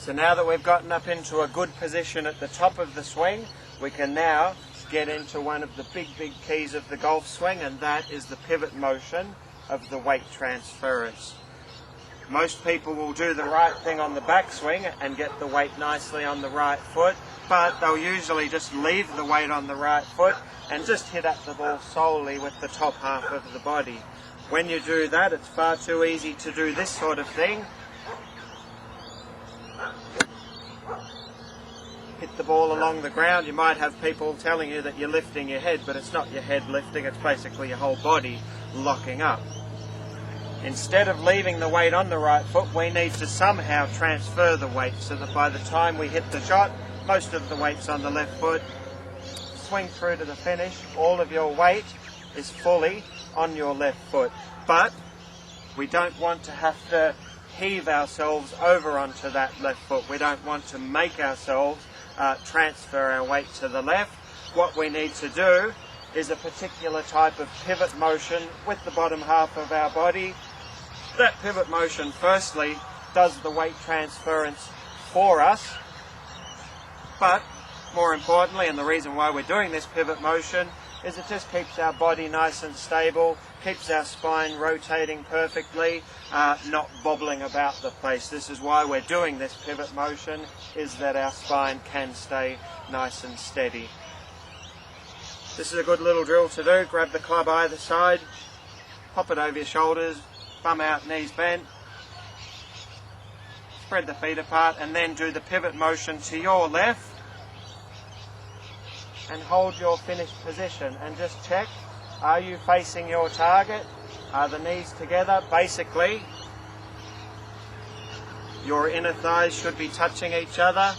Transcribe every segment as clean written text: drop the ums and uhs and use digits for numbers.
So now that we've gotten up into a good position at the top of the swing, we can now get into one of the big keys of the golf swing, and that is the pivot motion of the weight transference. Most people will do the right thing on the backswing and get the weight nicely on the right foot, but they'll usually just leave the weight on the right foot and just hit at the ball solely with the top half of the body. When you do that, it's far too easy to do this sort of thing. Hit the ball along the ground. You might have people telling you that you're lifting your head, but it's not your head lifting, it's basically your whole body locking up. Instead of leaving the weight on the right foot, we need to somehow transfer the weight so that by the time we hit the shot, most of the weight's on the left foot. Swing through to the finish, all of your weight is fully on your left foot. But we don't want to have to heave ourselves over onto that left foot. We don't want to make ourselves transfer our weight to the left. What we need to do is a particular type of pivot motion with the bottom half of our body. That pivot motion firstly does the weight transference for us, but more importantly, and the reason why we're doing this pivot motion, is it just keeps our body nice and stable, keeps our spine rotating perfectly, not bobbling about the place. This is why we're doing this pivot motion, is that our spine can stay nice and steady. This is a good little drill to do. Grab the club either side, pop it over your shoulders, bum out, knees bent, spread the feet apart, and then do the pivot motion to your left and hold your finished position and just check, are you facing your target? Are the knees together? Basically, your inner thighs should be touching each other,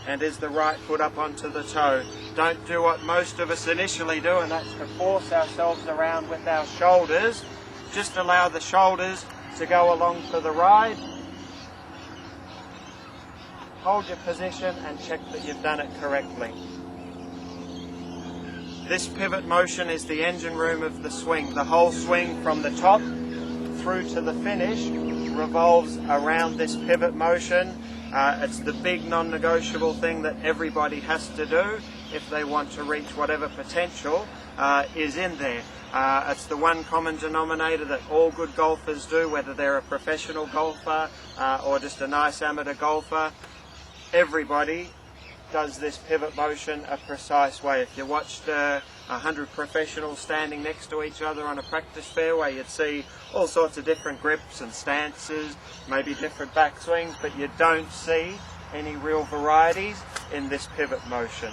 and is the right foot up onto the toe. Don't do what most of us initially do, and that's to force ourselves around with our shoulders. Just allow the shoulders to go along for the ride. Hold your position and check that you've done it correctly. This pivot motion is the engine room of the swing. The whole swing from the top through to the finish revolves around this pivot motion. It's the big non-negotiable thing that everybody has to do if they want to reach whatever potential is in there. It's the one common denominator that all good golfers do, whether they're a professional golfer or just a nice amateur golfer. Everybody does this pivot motion a precise way. If you watched 100 professionals standing next to each other on a practice fairway, you'd see all sorts of different grips and stances, maybe different backswings, but you don't see any real varieties in this pivot motion.